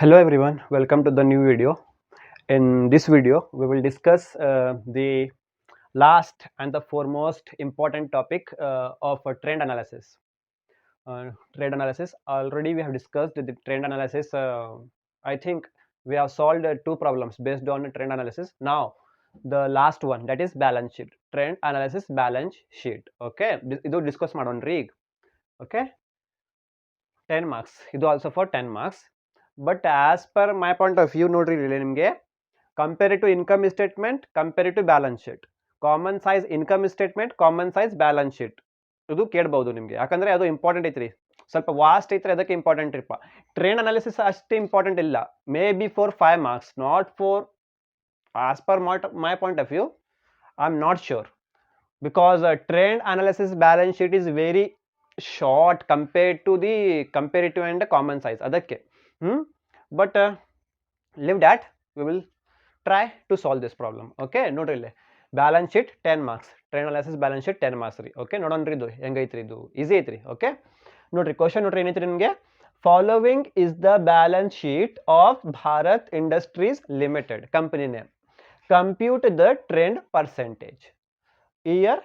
Hello everyone, welcome to the new video. In this video, we will discuss the last and the foremost important topic of trend analysis. Trend analysis. Already we have discussed the trend analysis. I think we have solved two problems based on trend analysis. Now, the last one, that is balance sheet. Trend analysis balance sheet. Okay, ಇದು discuss ಮಾಡೋಣ್ರಿ ಈಗ. Okay, 10 marks. ಇದು also for 10 marks. But as per my point of view, ನೋಡ್ರಿ ಇಲ್ಲಿ ನಿಮಗೆ comparative income statement, comparative balance sheet, common size income statement, common size balance sheet ಇದು ಕೇಳಬಹುದು ನಿಮಗೆ. ಯಾಕಂದ್ರೆ ಅದು ಇಂಪಾರ್ಟೆಂಟ್ ಐತ್ರಿ, ಸ್ವಲ್ಪ ವಾಸ್ಟ್ ಐತ್ರಿ, ಅದಕ್ಕೆ ಇಂಪಾರ್ಟೆಂಟ್ ರೀಪ್ಪ. ಟ್ರೆಂಡ್ ಅನಾಲಿಸಿಸ್ ಅಷ್ಟೇ ಇಂಪಾರ್ಟೆಂಟ್ ಇಲ್ಲ, may be for 5 marks, not for as per my point of view. I am not sure because trend analysis balance sheet is very short compared to the comparative and common size. ಅದಕ್ಕೆ but leave that, we will try to solve this problem. Okay, ನೋಡ್ರಿ ಇಲ್ಲಿ balance sheet 10 marks, trend analysis balance sheet 10 marks ರೀ. Okay, ನೋಡೋಣ್ರಿ ಇದು ಹೆಂಗೈತ್ರಿ, ಇದು easy ಐತ್ರಿ. Okay ನೋಡ್ರಿ, question ನೋಡ್ರಿ ಏನೈತ್ರಿ ನಿಮಗೆ. Following is the balance sheet of Bharat industries limited company name. Compute the trend percentage. Year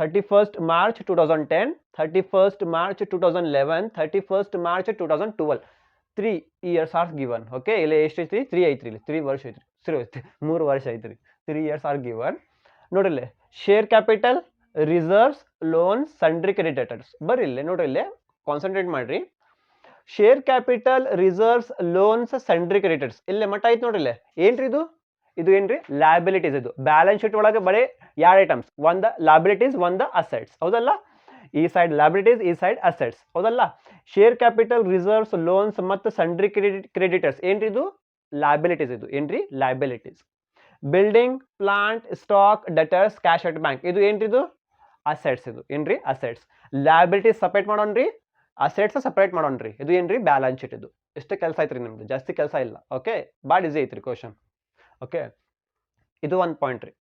31st March 2010, 31st March 2011, 31st March 2012. 3 years are given. Okay, ಇಲ್ಲಿ ಎಷ್ಟು ಐತ್ರಿ? 3 ಐತ್ರಿ, ಇಲ್ಲಿ 3 ವರ್ಷ ಐತ್ರಿ, 3 ವರ್ಷ ಐತ್ರಿ. 3 years are given. ನೋಡ್ರಿ ಇಲ್ಲಿ share capital, reserves, loans, sundry creditors. ಬರ್ರಿ ಇಲ್ಲಿ ನೋಡ್ರಿ, ಇಲ್ಲಿ ಕಾನ್ಸಂಟ್ರೇಟ್ ಮಾಡ್ರಿ. Share capital, reserves, loans, sundry creditors ಇಲ್ಲೇ ಮಟ್ಟ ಐತಿ ನೋಡ್ರಿ. ಇಲ್ಲಿ ಏನ್ರಿ ಇದು? ಇದು ಏನ್ರಿ? ಲಯಬಿಲಿಟೀಸ್. ಇದು ಬ್ಯಾಲೆನ್ಸ್ ಶೀಟ್ ಒಳಗೆ ಬರೀ 2 ಐಟಮ್ಸ್, ಒಂದು ಲಯಬಿಲಿಟೀಸ್, ಒಂದು ಅಸೆಟ್ಸ್. ಹೌದಲ್ಲ? ಈ ಸೈಡ್ ಲಯಬಿಲಿಟೀಸ್, ಈ ಸೈಡ್ ಅಸೆಟ್ಸ್. ಹೌದಲ್ಲ? ಶೇರ್ ಕ್ಯಾಪಿಟಲ್, ರಿಸರ್ವ್ಸ್, ಲೋನ್ಸ್ ಮತ್ತು ಸಂಡ್ರಿ ಕ್ರೆಡಿಟರ್ಸ್ ಏನ್ರಿ? ಇದು ಲಯಬಿಲಿಟೀಸ್. ಇದು ಏನ್ರಿ? Liabilities. Building, plant, stock, debtors, cash at bank ಇದು ಏನ್ರಿ? ಇದು ಅಸೆಟ್ಸ್. ಇದು ಏನ್ರಿ? ಅಸೆಟ್ಸ್. ಲಯಬಿಲಿಟೀಸ್ ಸಪರೇಟ್ ಮಾಡೋಣ್ರಿ, ಅಸೆಟ್ಸ್ ಸಪರೇಟ್ ಮಾಡೋಣ್ರಿ. ಇದು ಏನ್ರಿ? Balance sheet. ಇದು ಎಷ್ಟು ಕೆಲಸ ಐತ್ರಿ ನಿಮ್ದು, ಜಾಸ್ತಿ ಕೆಲಸ ಇಲ್ಲ. ಓಕೆ, ಭಾಳ ಈಸಿ ಐತ್ರಿ ಕ್ವಶನ್. ಓಕೆ, ಇದು ಒಂದು ಪಾಯಿಂಟ್ ರೀ.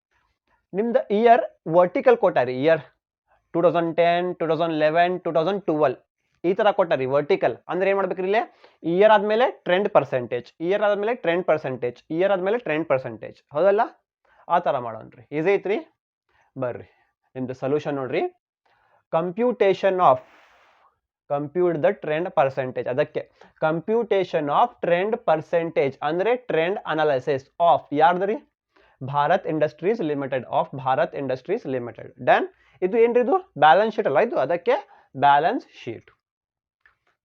ನಿಮ್ದು ಇಯರ್ ವರ್ಟಿಕಲ್ ಕೊಟ್ಟಾರಿ. ಇಯರ್ 2010, 2011, 2012 ಈ ತರ ಕೊಟ್ಟಾರಿ ವರ್ಟಿಕಲ್. ಅಂದ್ರೆ ಏನ್ ಮಾಡ್ಬೇಕ್ರಿ? ಇಲ್ಲೇ ಇಯರ್ ಆದ್ಮೇಲೆ ಟ್ರೆಂಡ್ ಪರ್ಸೆಂಟೇಜ್, ಇಯರ್ ಆದ್ಮೇಲೆ ಟ್ರೆಂಡ್ ಪರ್ಸೆಂಟೇಜ್, ಇಯರ್ ಆದ್ಮೇಲೆ ಟ್ರೆಂಡ್ ಪರ್ಸೆಂಟೇಜ್. ಹೌದಲ್ಲ? ಆ ತರ ಮಾಡೋಣ್ರಿ, ಈಸಿ ಐತ್ರಿ. ಬರ್ರಿ ನಿಮ್ದು ಸೊಲ್ಯೂಷನ್ ನೋಡ್ರಿ. Computation of, compute the trend percentage. ಅದಕ್ಕೆ ಕಂಪ್ಯೂಟೇಷನ್ ಆಫ್ ಟ್ರೆಂಡ್ ಪರ್ಸೆಂಟೇಜ್ ಅಂದ್ರೆ ಟ್ರೆಂಡ್ ಅನಾಲಿಸಿಸ್ ಆಫ್ ಯಾರ್ದ್ರಿ? Bharat industries limited. Of Bharat industries limited. Done. ಇದು ಏನ್ರಿ? ಇದು ಬ್ಯಾಲೆನ್ಸ್ ಶೀಟ್ ಅಲ್ಲ, ಇದು ಅದಕ್ಕೆ ಬ್ಯಾಲೆನ್ಸ್ ಶೀಟ್.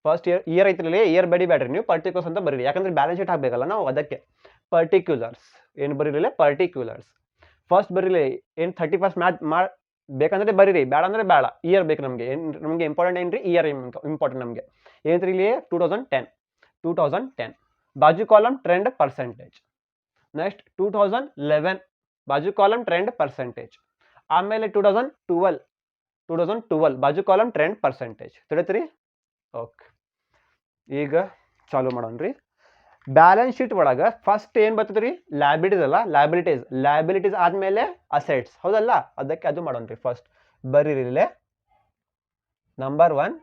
ಫಸ್ಟ್ ಇಯರ್ ಐತ್ರಿ, ಇಯರ್ ಬಡಿಬೇಡ್ರಿ ನೀವು, ಪರ್ಟಿಕ್ಯುಲರ್ಸ್ ಅಂತ ಬರೀರಿ. ಯಾಕಂದ್ರೆ ಬ್ಯಾಲೆನ್ಸ್ ಶೀಟ್ ಹಾಕ್ಬೇಕಲ್ಲ ನಾವು, ಅದಕ್ಕೆ ಪರ್ಟಿಕ್ಯುಲರ್ಸ್ ಏನು ಬರೀರಿ? ಪರ್ಟಿಕ್ಯುಲರ್ಸ್ ಫಸ್ಟ್ ಬರೀಲಿ. ಏನು 31st ಬೇಕಂದ್ರೆ ಬರೀರಿ, ಬೇಡ ಅಂದ್ರೆ ಬೇಡ. ಇಯರ್ ಬೇಕು ನಮಗೆ. ನಮಗೆ ಇಂಪಾರ್ಟೆಂಟ್ ಏನ್ರಿ? ಇಯರ್ ಇಂಪಾರ್ಟೆಂಟ್ ನಮಗೆ. ಏನ್ರಿ ಇಲ್ಲಿ? 2010 ಬಾಜು ಕಾಲಮ್ ಟ್ರೆಂಡ್ ಪರ್ಸೆಂಟೇಜ್. ನೆಕ್ಸ್ಟ್ 2011 ಬಾಜು ಕಾಲಮ್ ಟ್ರೆಂಡ್ ಪರ್ಸೆಂಟೇಜ್. ಆಮೇಲೆ 2012 ಬಾಜು ಕಾಲಮ್ ಟ್ರೆಂಡ್ ಪರ್ಸೆಂಟೇಜ್. ತಿಳಿತ್ರಿ? ಓಕೆ, ಈಗ ಚಾಲು ಮಾಡೋಣ್ರಿ. ಬ್ಯಾಲೆನ್ಸ್ ಶೀಟ್ ಒಳಗೆ ಫಸ್ಟ್ ಏನ್ ಬರ್ತದ್ರಿ? ಲಯಬಿಲಿಟೀಸ್ ಅಲ್ಲ, ಲಯಬಿಲಿಟೀಸ್. ಲಯಬಿಲಿಟೀಸ್ ಆದ್ಮೇಲೆ ಅಸೆಟ್ಸ್. ಹೌದಲ್ಲ? ಅದಕ್ಕೆ ಅದು ಮಾಡೋಣ್ರಿ. ಫಸ್ಟ್ ಬರೀರಿ ಇಲ್ಲೇ ನಂಬರ್ 1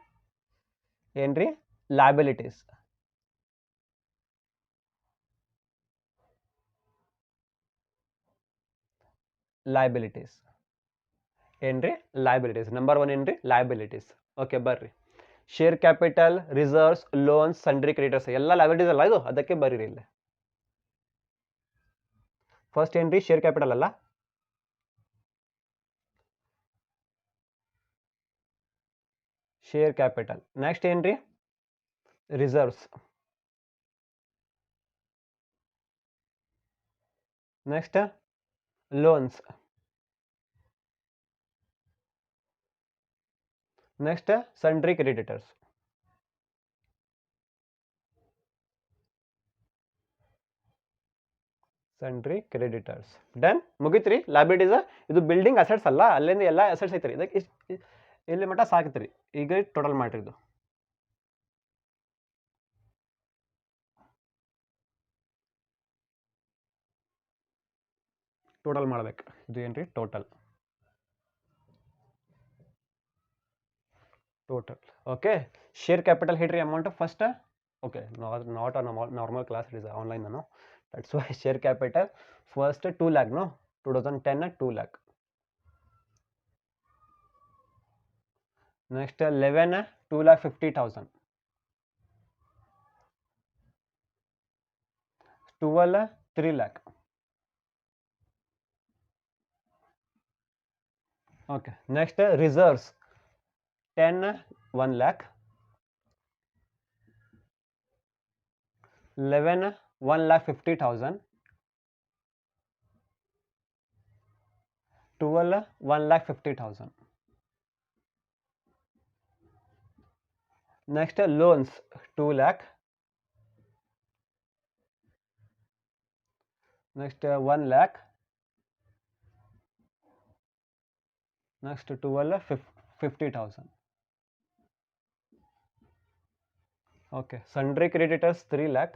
ಏನ್ರಿ? ಲಯಬಿಲಿಟೀಸ್. ಲಯಬಿಲಿಟೀಸ್ ಏನ್ರಿ? ಲಯಬಿಲಿಟೀಸ್. ನಂಬರ್ 1 ಏನ್ರಿ? ಲಯಬಿಲಿಟೀಸ್. ಓಕೆ, ಬರ್ರಿ. Share capital, reserves, loans, sundry creditors ಎಲ್ಲ ಲಯಬಿಲಿಟೀಸ್ ಅಲ್ಲ ಇದು, ಅದಕ್ಕೆ ಬರೀರಿ ಇಲ್ಲಿ. ಫಸ್ಟ್ ಏನ್ರಿ? ಶೇರ್ ಕ್ಯಾಪಿಟಲ್ ಅಲ್ಲ, ಶೇರ್ ಕ್ಯಾಪಿಟಲ್. ನೆಕ್ಸ್ಟ್ ಏನ್ರಿ? Reserves. Next loans. Next sundry creditors. Sundry creditors. Done, ಮುಗಿತ್ರಿ ಲಯಬಿಲಿಟೀಸ್. ಇದು ಬಿಲ್ಡಿಂಗ್ ಅಸೆಟ್ಸ್ ಅಲ್ಲ, ಅಲ್ಲಿಂದ ಎಲ್ಲ ಅಸೆಟ್ಸ್ ಐತ್ರಿ. ಇದಕ್ಕೆ ಇಲ್ಲಿ ಮಟ್ಟ ಸಾಕತ್ರಿ. ಈಗ ಟೋಟಲ್ ಮಾಡ್ರಿ, ಇದು ಟೋಟಲ್ ಮಾಡ್ಬೇಕು. ಇದು ಏನ್ರಿ? ಟೋಟಲ್. ಓಕೆ, ಶೇರ್ ಕ್ಯಾಪಿಟಲ್ ಹಿಡ್ರಿ amount first. Okay, not a normal class, it is online, no? That's why share capital first 2 lakh, no? 2010 2 lakh. Next 11 2 lakh 50,000. 12 3 lakh. Okay, next reserves 10 1 lakh. 11 1 lakh 50,000. 12 1 lakh 50,000. Next loans 2 lakh. Next 1 lakh. Next 12 50,000. Okay, sundry creditors 3 lakh.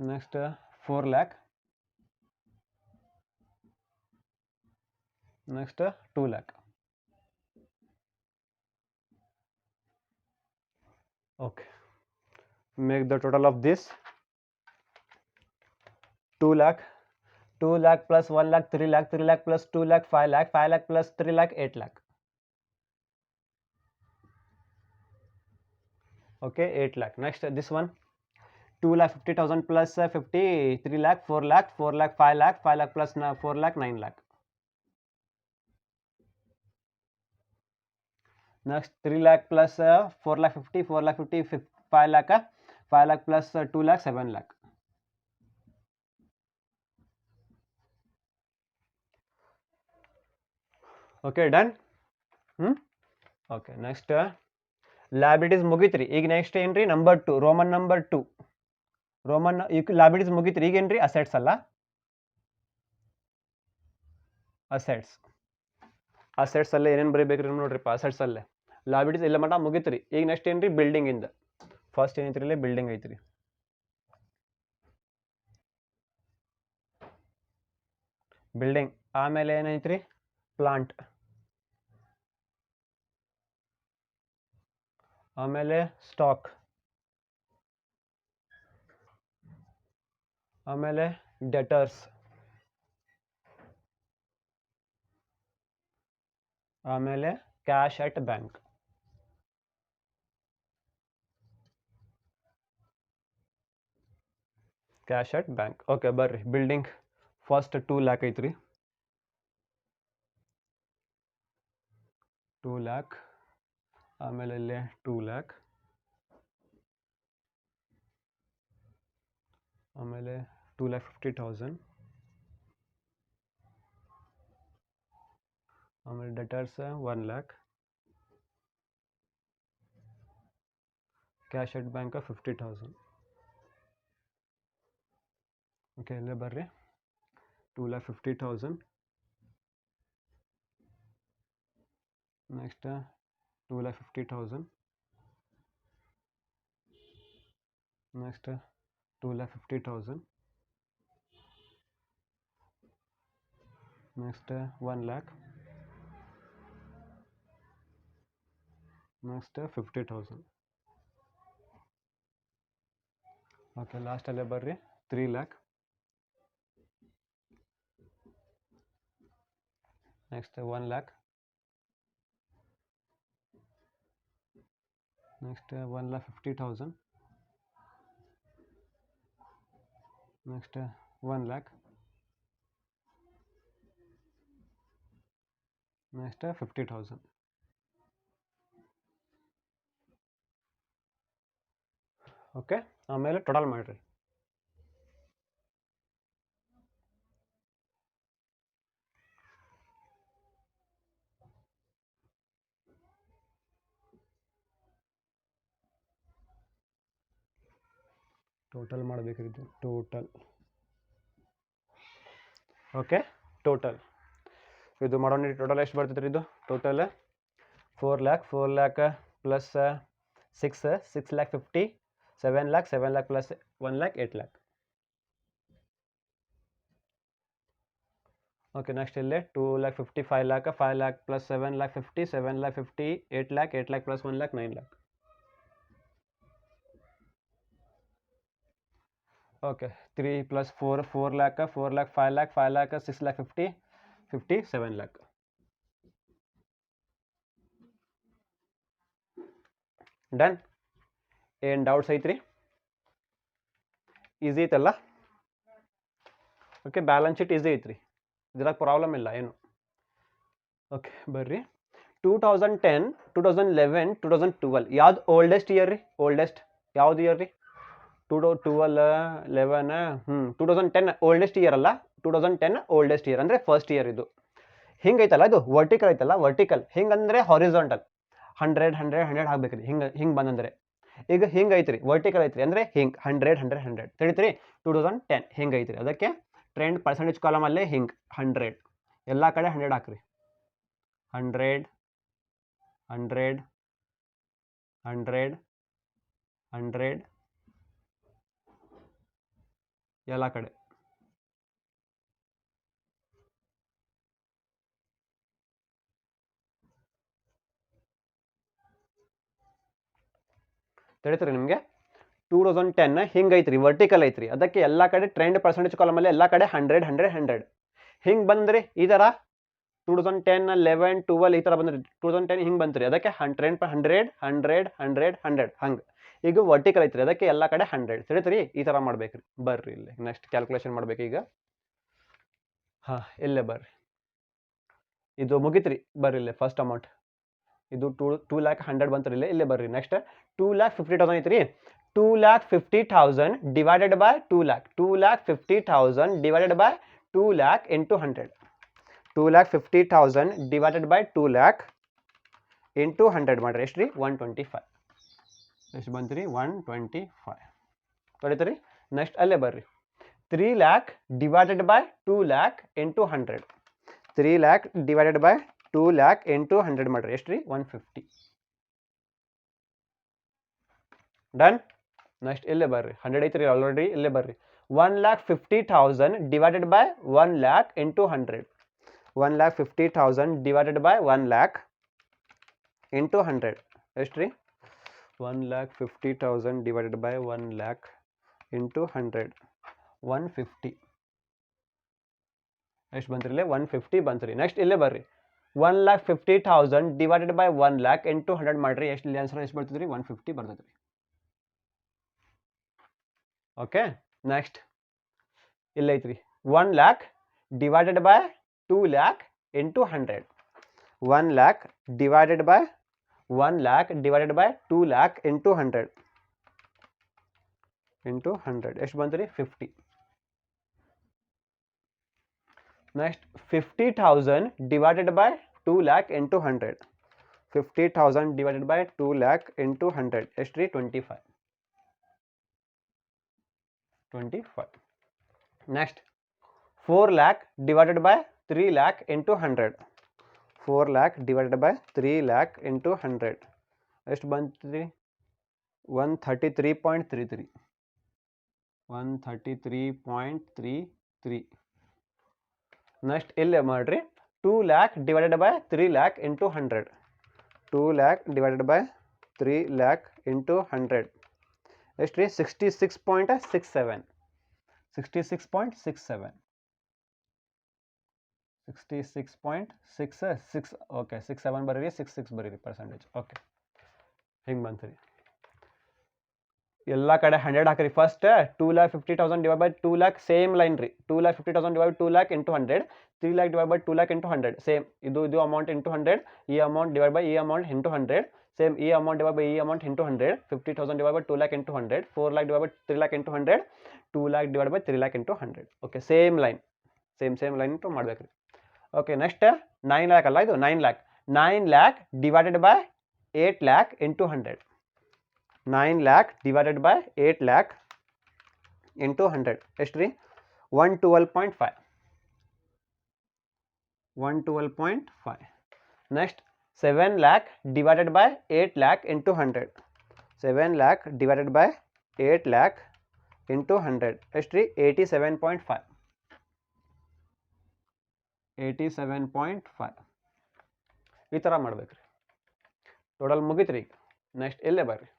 Next 4 lakh. Next 2 lakh. Okay, make the total of this 2 lakh. 2 lakh plus 1 lakh 3 lakh. 3 lakh plus 2 lakh 5 lakh. 5 lakh plus 3 lakh 8 lakh. Okay, 8 lakh. Next this one 2 lakh 50,000 plus 50 3 lakh 4 lakh 4 lakh 5 lakh 5 lakh plus 4 lakh 9 lakh. Next 3 lakh plus 4 lakh 50 4 lakh 50 5 lakh 5 lakh plus 2 lakh 7 lakh. Okay, done. Okay, next liabilities ಮುಗಿತ್ರಿ. ಈಗ next ಏನ್ರಿ number 2 Roman number 2 Roman liabilities ಮುಗಿತ್ರಿ. ಈಗ ಏನ್ರಿ assets ಅಲ್ಲ, assets ಅಲ್ಲೇ ಏನೇನು ಬರೀಬೇಕ್ರಿ ನೋಡ್ರಿಪ್ಪ. Assets ಅಲ್ಲೇ liabilities ಇಲ್ಲ ಮಟ ಮುಗಿತ್ರಿ. ಈಗ ನೆಕ್ಸ್ಟ್ ಏನ್ರಿ ಬಿಲ್ಡಿಂಗ್ ಇಂದ ಫಸ್ಟ್ ಏನೈತ್ರಿ ಇಲ್ಲಿ ಬಿಲ್ಡಿಂಗ್ ಐತ್ರಿ. ಬಿಲ್ಡಿಂಗ್ ಆಮೇಲೆ ಏನೈತ್ರಿ ಪ್ಲಾಂಟ್, ಆಮೇಲೆ ಸ್ಟಾಕ್, ಆಮೇಲೆ ಡೆಟರ್ಸ್, ಆಮೇಲೆ cash at bank. Cash at bank. Okay ಬರ್ರಿ ಬಿಲ್ಡಿಂಗ್ ಫಸ್ಟ್ 2 lakh ಐತ್ರಿ. 2 lakh ಆಮೇಲೆ ಇಲ್ಲಿ 2 lakh ಆಮೇಲೆ 2 lakh 50,000 ಆಮೇಲೆ debtors 1 lakh cash at bank 50,000. Okay ಇಲ್ಲೇ ಬರ್ರಿ 2 lakh 50,000. Next 2 lakh 50,000. Next 2 lakh 50,000. Next 1 lakh. Next 50,000. Okay ಲಾಸ್ಟಲ್ಲೇ ಬರ್ರಿ 3 lakh. Next 1 lakh. Next 1 lakh 50,000. Next 1 lakh. Next 50,000. Okay ಆಮೇಲೆ ಟೋಟಲ್ ಮಾಡಿರಿ. ಟೋಟಲ್ ಮಾಡಬೇಕ್ರಿ ಇದು ಟೋಟಲ್. ಓಕೆ ಟೋಟಲ್ ಇದು ಮಾಡೋಣ. ಟೋಟಲ್ ಎಷ್ಟು ಬರ್ತೈತೆ ರೀ ಇದು total 4 lakh 4 lakh plus 6 lakh 50 7 lakh 7 lakh plus 1 lakh 8 lakh. Okay next ಇಲ್ಲಿ 2,50,000 5 lakh 5 lakh plus 7,50,000 7,50,000 8 lakh 8 lakh plus 1 lakh 9 lakh. Okay 3 plus 4 4 lakh 4 lakh 5 lakh 5 lakh 6 lakh 50 50 7 lakh. Done. ಏನು doubts ಐತ್ರಿ? Easy ಐತಲ್ಲ? Okay balance sheet easy ಐತ್ರಿ, ಇದ್ರಾಗ problem ಇಲ್ಲ ಏನು. Okay ಬರ್ರಿ 2010 2011 2012 ಯಾವ್ದು ಓಲ್ಡೆಸ್ಟ್ ಇಯರ್ ರೀ? ಓಲ್ಡೆಸ್ಟ್ ಯಾವ್ದು ಇಯರ್ ರೀ? 2012 11 2010 ಓಲ್ಡೆಸ್ಟ್ ಇಯರ್ ಅಲ್ಲ, 2010 ಓಲ್ಡೆಸ್ಟ್ ಇಯರ್ ಅಂದರೆ ಫಸ್ಟ್ ಇಯರ್. ಇದು ಹಿಂಗೈತಲ್ಲ, ಇದು ವರ್ಟಿಕಲ್ ಐತಲ್ಲ, ವರ್ಟಿಕಲ್ ಹಿಂಗಂದ್ರೆ ಹಾರಿಜಾಂಟಲ್ 100 100 100 ಹಾಕ್ಬೇಕ್ರಿ. ಹಿಂಗೆ ಬಂದಂದ್ರೆ ಈಗ ಹಿಂಗೆ ಐತ್ರಿ, ವರ್ಟಿಕಲ್ ಐತ್ರಿ ಅಂದರೆ ಹಿಂಗೆ 100 100 100 ತಿಳಿತ್ರಿ. 2010 ಹಿಂಗೆ ಐತ್ರಿ, ಅದಕ್ಕೆ ಟ್ರೆಂಡ್ ಪರ್ಸೆಂಟೇಜ್ ಕಾಲಮಲ್ಲೇ ಹಿಂಗೆ 100 ಎಲ್ಲ ಕಡೆ 100 ಹಾಕ್ರಿ. 100 100 100 100 ಎಲ್ಲ ಕಡೆ. ತಿಳಿತ್ರಿ ನಿಮಗೆ? 2010 ಹಿಂಗೆ ಐತ್ರಿ, ವರ್ಟಿಕಲ್ ಐತ್ರಿ, ಅದಕ್ಕೆ ಎಲ್ಲ ಕಡೆ ಟ್ರೆಂಡ್ ಪರ್ಸೆಂಟೇಜ್ ಕಾಲಮಲ್ಲಿ ಎಲ್ಲ ಕಡೆ 100 100 100 ಹಿಂಗೆ ಬಂದ್ರಿ. ಈ ಥರ 2010 11 12 ಈ ಥರ ಬಂದ್ರಿ. 2010 ಹಿಂಗೆ ಬಂತ್ರಿ, ಅದಕ್ಕೆ ಟ್ರೆಂಡ್ 100 100 100 100 ಹಂಗೆ. ಈಗ ವರ್ಟಿಕಲ್ ಐತ್ರಿ, ಅದಕ್ಕೆ ಎಲ್ಲ ಕಡೆ 100 ತಿಳಿತ್ರಿ. ಈ ಥರ ಮಾಡ್ಬೇಕ್ರಿ. ಬರ್ರಿ ಇಲ್ಲಿ ನೆಕ್ಸ್ಟ್ ಕ್ಯಾಲ್ಕುಲೇಷನ್ ಮಾಡ್ಬೇಕು ಈಗ. ಹಾಂ ಇಲ್ಲೇ ಬರ್ರಿ, ಇದು ಮುಗಿತ್ರಿ. ಬರ್ರಿ ಇಲ್ಲೇ ಫಸ್ಟ್ ಅಮೌಂಟ್ ಇದು 2 lakh 100 ಬಂತ್ರಿ. ಇಲ್ಲೇ ಬರ್ರಿ. ನೆಕ್ಸ್ಟ್ 2,50,000 ಐತ್ರಿ. 2,50,000 divided by 2 lakh 2,50,000 divided by 2 lakh into 100. 2,50,000 divided by 2 lakh into 100 ಮಾಡ್ರಿ. ಎಷ್ಟು ರೀ? 125. ಎಷ್ಟು ಬಂತ್ರಿ? 125 ತೊಳಿತೀರಿ. ನೆಕ್ಸ್ಟ್ ಅಲ್ಲೇ ಬರ್ರಿ. 3 lakh divided by 2 lakh into 100. 3 lakh divided by 2 lakh into 100 ಮಾಡ್ರಿ. ಎಷ್ಟು ರೀ? 150. ಡನ್. ನೆಕ್ಸ್ಟ್ ಇಲ್ಲೇ ಬರ್ರಿ. 100 ಐತ್ರಿ ಆಲ್ರೆಡಿ. ಇಲ್ಲೇ ಬರ್ರಿ. 1,50,000 divided by 1 lakh into 100. 1,50,000 divided by 1 lakh into 100. ಎಷ್ಟು ರೀ? 1,50,000 ಡಿವೈಡೆಡ್ ಬೈ 1 lakh ಇಂಟು 100 150. ಎಷ್ಟು ಬಂತ್ರಿ? ಇಲ್ಲೇ 150 ಬಂತ್ರಿ. ನೆಕ್ಸ್ಟ್ ಇಲ್ಲೇ ಬರ್ರಿ. 1,50,000 ಡಿವೈಡೆಡ್ ಬೈ 1 lakh ಇಂಟು 100 ಮಾಡ್ರಿ. ಎಷ್ಟು ಇಲ್ಲಿ ಆನ್ಸರ್ ಎಷ್ಟು ಬರ್ತದ್ರಿ? 150 ಬರ್ತದ್ರಿ. ಓಕೆ ನೆಕ್ಸ್ಟ್ ಇಲ್ಲ ಐತ್ರಿ. 1 lakh divided by 2 lakh into 100. 1 lakh divided by 1 lakh divided by 2 lakh into 100 into 100 ಎಷ್ಟು ಬಂತ್ರಿ? 50. Next 50,000 divided by 2 lakh into 100. 50,000 divided by 2 lakh into 100 ಎಷ್ಟು ರೀ? 25. Next 4 lakh divided by 3 lakh into 100. 4 lakh divided by 3 lakh into 100 ಎಷ್ಟು ಬಂತ್ರಿ? 133.33. 133.33. Next ಇಲ್ಲೇ ಮಾಡ್ರಿ. 2 lakh divided by 3 lakh into 100. 2 lakh divided by 3 lakh into 100 ಎಷ್ಟು ರೀ? 66.67. 66.67. 66.66. Okay 67 ಬರೀರಿ, 66 ಬರೀರಿ percentage. Okay ಹಿಂಗೆ ಬಂತ್ರಿ. ಎಲ್ಲ ಕಡೆ 100 ಹಾಕ್ರಿ. First 2,50,000 divide by 2 lakh same line ರೀ. 2,50,000 divide 2 lakh into 100. 3 lakh divide by 2 lakh into 100 same. ಇದು ಅಮೌಂಟ್ ಇಂಟು 100. ಈ ಅಮೌಂಟ್ ಡಿವೈಡ್ ಬೈ ಈ ಅಮೌಂಟ್ ಇಂಟು 100 ಸೇಮ್. ಈ ಅಮೌಂಟ್ ಡಿವೈಡ್ ಬೈ ಈ amount into 100. 50,000 divide by 2 lakh into 100. 4 lakh divide by 3 lakh into 100. 2 lakh divide by 3 lakh into 100. Okay same line, same line into ಮಾಡ್ಬೇಕ್ರಿ. Okay next 9 lakh ಅಲ್ಲ, ಇದು 9 lakh. 9 lakh divided by 8 lakh into 100. 9 lakh divided by 8 lakh into 100 ಎಷ್ಟು ರೀ? 112.5. 112.5. Next 7 lakh divided by 8 lakh into 100. 7 lakh divided by 8 lakh into 100 ಎಷ್ಟು ರೀ? 87.5. 87.5 ಈ ಥರ ಮಾಡ್ಬೇಕ್ರಿ. ಟೋಟಲ್ ಮುಗೀತು ರೀ. ಈಗ ನೆಕ್ಸ್ಟ್ ಇಲ್ಲೇ ಬರ್ರಿ,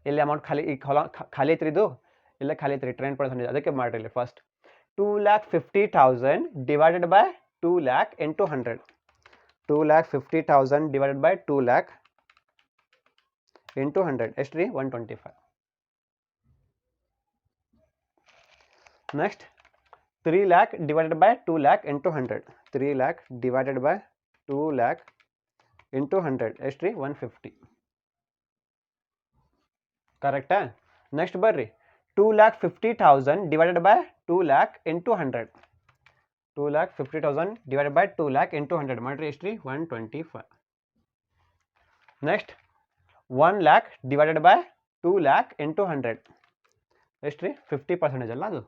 ಇಲ್ಲಿ ಅಮೌಂಟ್ ಖಾಲಿ ಈಗ ಖಾಲಿ ಐತ್ರಿ, ಇದು ಇಲ್ಲೇ ಖಾಲಿ ಐತ್ರಿ ಟ್ರೆಂಡ್ ಪರ್ಸೆಂಟೇಜ್. ಅದಕ್ಕೆ ಮಾಡಿರಿ ಇಲ್ಲಿ first 2,50,000 divided by 2 lakh into 100. 2,50,000 divided by 2 lakh into 100 ಎಷ್ಟು ರೀ? 125. Next 3 lakh divided by 2 lakh into 100. 3 lakh divided by 2 lakh into 100 ಎಷ್ಟು ರೀ? 150. ಕರೆಕ್ಟಾ? ನೆಕ್ಸ್ಟ್ ಬರ್ರಿ 2,50,000 divided by 2 lakh into 100. 2,50,000 divided by 2 lakh into 100 ಮಾಡ್ರಿ ಎಷ್ಟು ರೀ? 125. Next 1 lakh divided by 2 lakh into 100 ಎಷ್ಟು ರೀ? 50% ಅಲ್ಲ ಅದು,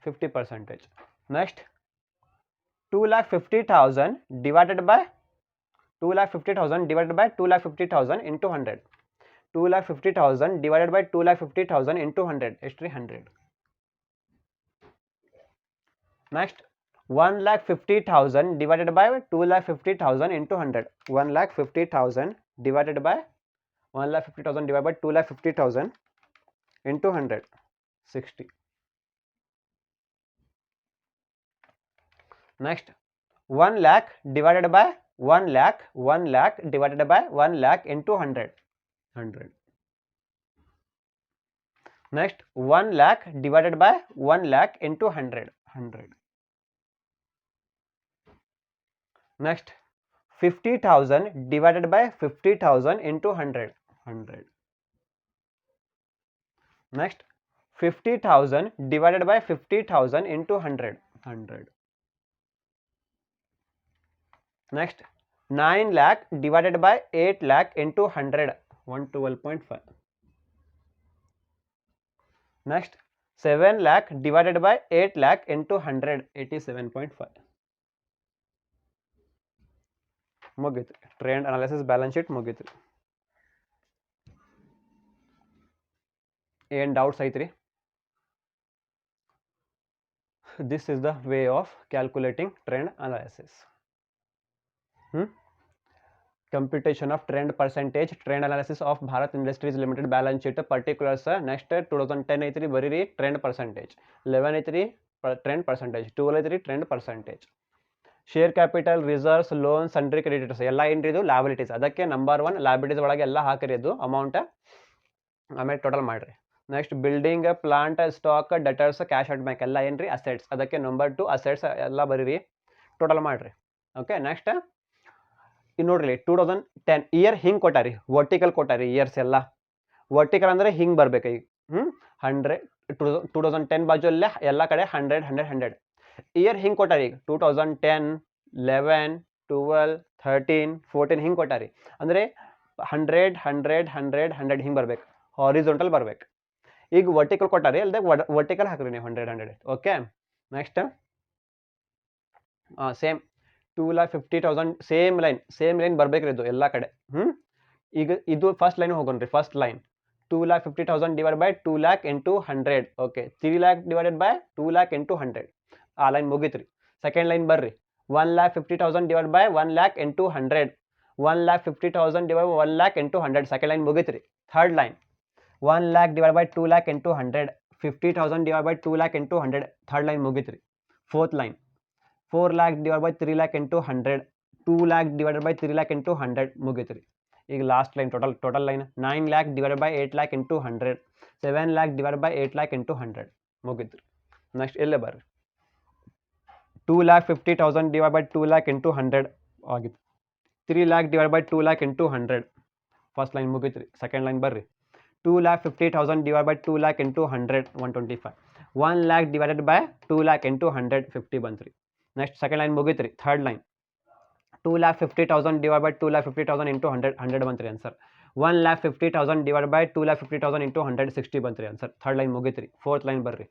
50%. Next 2,50,000 divided by 2,50,000 divided by 2,50,000 into 100. 2,50,000 divided by 2,50,000 into 100 ಎಷ್ಟು ರೀ? 100. Next 1,50,000 divided by 2,50,000 into 100. 1,50,000 divided by 1,50,000 divided by 2,50,000 into 100 60. Next 1 lakh divided by 1 lakh divided by 1 lakh into 100 100. Next 1 lakh divided by 1 lakh into 100 100. Next 50,000 divided by 50,000 into 100 100. Next 50,000 divided by 50,000 into 100 100. Next 9 lakh divided by 8 lakh into 100 112.5. Next 7 lakh divided by 8 lakh into 100 87.5. ಮುಗೀತು trend analysis balance sheet ಮುಗೀತು. ಏನು doubts ಐತ್ರಿ? This is the way of calculating trend analysis. Computation of trend percentage, trend analysis of Bharat industries limited balance sheet particulars. Next 2010 ಐತ್ರಿ, ಬರೀರಿ trend percentage. 11 ಐತ್ರಿ trend percentage. 12 ಐತ್ರಿ trend percentage. Share capital, reserves, loan, sundry creditors ಎಲ್ಲ ಏನ್ರಿ ಇದು liabilities. ಅದಕ್ಕೆ number 1 liabilities ಒಳಗೆ ಎಲ್ಲ ಹಾಕಿರಿ ಇದು ಅಮೌಂಟ್, ಆಮೇಲೆ ಟೋಟಲ್ ಮಾಡಿರಿ. Next building, plant, stock, debtors, cash at bank ಎಲ್ಲ ಏನ್ರಿ ಅಸೆಟ್ಸ್. ಅದಕ್ಕೆ ನಂಬರ್ 2 ಅಸೆಟ್ಸ್ ಎಲ್ಲ ಬರೀರಿ, ಟೋಟಲ್ ಮಾಡಿರಿ. ಓಕೆ. ನೆಕ್ಸ್ಟ್ ಈಗ ನೋಡ್ರಿ 2010 ಇಯರ್ ಹಿಂಗೆ ಕೊಟ್ಟಾರಿ, ವರ್ಟಿಕಲ್ ಕೊಟ್ಟಾರಿ ಇಯರ್ಸ್ ಎಲ್ಲ. ವರ್ಟಿಕಲ್ ಅಂದರೆ ಹಿಂಗೆ ಬರ್ಬೇಕು. ಈಗ 100 2010 ಬಾಜು ಅಲ್ಲೇ ಎಲ್ಲ ಕಡೆ 100 100 100. ಇಯರ್ ಹಿಂಗೆ ಕೊಟ್ಟಾರಿ. ಈಗ 2010 11 12 13 14 ಹಿಂಗೆ ಕೊಟ್ಟಾರಿ. ಅಂದರೆ 100 100 100 100 ಹಿಂಗೆ ಬರ್ಬೇಕು, ಹಾರಿಜಾಂಟಲ್ ಬರ್ಬೇಕು. ಈಗ ವರ್ಟಿಕಲ್ ಕೊಟ್ಟಾರಿ, ಅಲ್ಲದೆ ವರ್ಟಿಕಲ್ ಹಾಕ್ರಿ ನೀವು 100 100. Okay. Next same 2,50,000 same line ಬರ್ಬೇಕ್ರಿ ಇದು ಎಲ್ಲ ಕಡೆ. ಈಗ ಇದು ಫಸ್ಟ್ ಲೈನ್ ಹೋಗೋಣ್ರಿ. First line 2,50,000 divide by 2 lakh into 100. Okay. 3 lakh divided by 2 lakh into 100. ಆ ಲೈನ್ ಮುಗೀತ್ರಿ. ಸೆಕೆಂಡ್ ಲೈನ್ ಬರ್ರಿ 1,50,000 divide by 1 lakh into 100. 1,50,000 divide by 1 lakh into 100. Second line ಮುಗೀತ್ರಿ. Third line 1 lakh divide by 2 lakh into 100. 50,000 divide by 2 lakh into 100. Third line ಮುಗೀತ್ರಿ. Fourth line 4 lakh divided by 3 lakh into 100. 2 lakh divided by 3 lakh into 100 ಮುಗೀತ್ರಿ. ಈಗ last line total line 9 lakh divided by 8 lakh into 100. 7 lakh divided by 8 lakh into 100 ಮುಗೀತ್ರಿ. Next ಇಲ್ಲೇ ಬರ್ರಿ 2,50,000 divided by 2 lakh into 100 ಆಗಿತ್ತು. 3 lakh divided by 2 lakh into 100. First line ಮುಗೀತ್ರಿ. Second line ಬರ್ರಿ 2,50,000 divided by 2 lakh into 100 125. 1 lakh divided by 2 lakh into 100 50 ಬಂತ್ರಿ. Next second line ಮುಗೀತ್ರಿ. Third line 2,50,000 divide by 2,50,000 into 100 ಬಂತ್ರಿ answer. 1,50,000 divide by 2,50,000 into 100 60 ಬಂತ್ರಿ answer. Third line ಮುಗೀತ್ರಿ. Fourth line ಬರ್ರಿ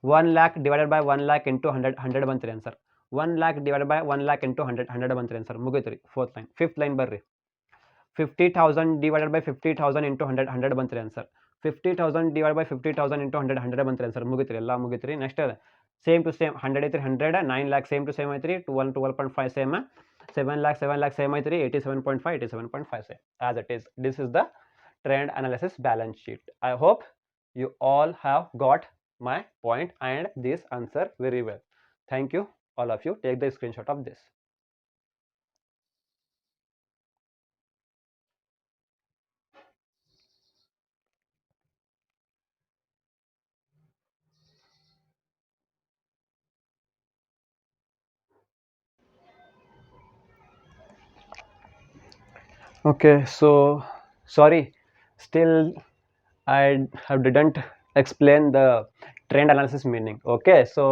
1 lakh divided by 1 lakh into 100 ಬಂತ್ರಿ answer. 1 lakh divide by 1 lakh into 100 ಬಂತ್ರಿ answer. ಮುಗೀತ್ರಿ. Fourth line. Fifth line ಬರ್ರಿ 50,000 divided by 50,000 into 100 ಬಂತ್ರಿ answer. 50,000 divided by 50,000 into 100 100 ಬಂತ್ರಿ answer ಮುಗಿತ್ರಿ ಎಲ್ಲ ಮುಗಿತ್ರಿ ನೆಕ್ಸ್ಟ್ ಸೇಮ್ ಟು ಸೇಮ್ 100 ಐತ್ರಿ 100 9 lakh ಸೇಮ್ ಟು ಸೇಮ್ ಐತ್ರಿ 12.5 same 7 lakh same ಐತ್ರಿ 87.5 87.5 same as it is. This is the trend analysis balance sheet. I hope you all have got my point and this answer very well. Thank you all of you. Take the screenshot of this. Okay, so sorry, still I didn't explain the trend analysis meaning. Okay, so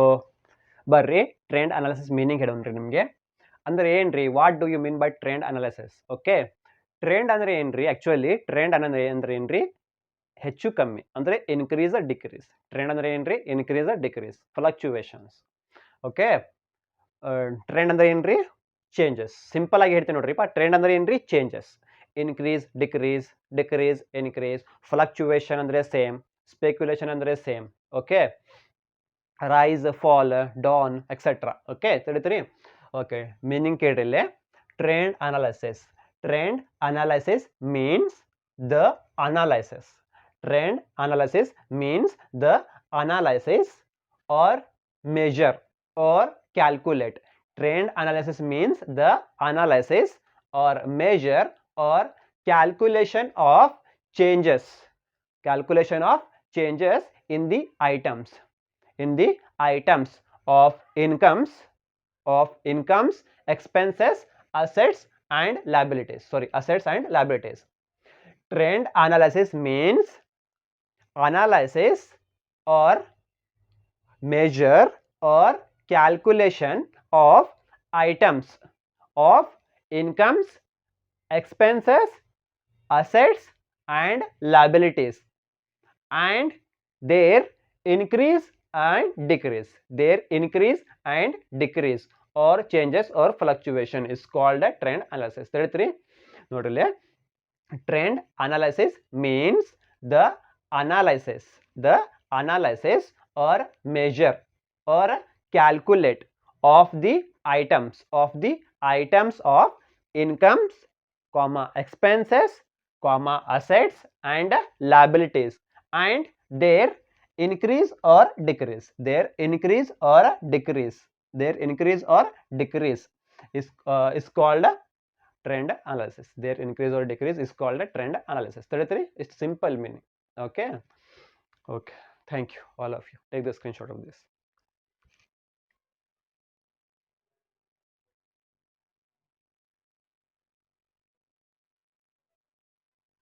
ಬರ್ರಿ trend analysis meaning ಹೇಳೋಣ್ರಿ ನಿಮಗೆ ಅಂದ್ರೆ ಏನ್ರಿ what do you mean by trend analysis. Okay, trend ಅಂದ್ರೆ ಏನ್ರಿ actually trend ಅಂದ್ರೆ ಏನ್ರಿ ಹೆಚ್ಚು ಕಮ್ಮಿ ಅಂದ್ರೆ ಇನ್ಕ್ರೀಸ್ ಆರ್ ಡಿಕ್ರೀಸ್. ಟ್ರೆಂಡ್ ಅಂದ್ರೆ ಏನ್ರಿ increase or decrease fluctuations. Okay, trend ಅಂದ್ರೆ ಏನ್ರಿ ಚೇಂಜಸ್. ಸಿಂಪಲ್ ಆಗಿ ಹೇಳ್ತೀನಿ ನೋಡ್ರಿಪ್ಪ, ಟ್ರೆಂಡ್ ಅಂದ್ರೆ ಏನ್ರಿ changes. Increase decrease decrease increase, fluctuation ಅಂದ್ರೆ ಸೇಮ್, ಸ್ಪೆಕ್ಯುಲೇಷನ್ ಅಂದ್ರೆ same. Okay, rise fall down etcetera. Okay ತಿಳಿತ್ರಿ. ಓಕೆ, ಮೀನಿಂಗ್ ಕೇಳ್ರಿ ಇಲ್ಲಿ. Trend analysis. Trend analysis means the analysis. Trend analysis means the analysis or measure or calculate. Trend analysis means the analysis or measure or calculation of changes. Calculation of changes in the items. In the items of incomes, expenses, assets and liabilities. Sorry, assets and liabilities. Trend analysis means analysis or measure or calculation of items of incomes, expenses, assets and liabilities and their increase and decrease. Their increase and decrease or changes or fluctuation is called a trend analysis. ತಿಳಿತ್ರಿ ನೋಡ್ರಿ, trend analysis means the analysis or measure or calculate of the items of incomes, expenses, assets and liabilities and their increase or decrease. Their increase or decrease is called a trend analysis. Their increase or decrease is called a trend analysis. It's simple meaning. Okay, thank you all of you. Take the screenshot of this.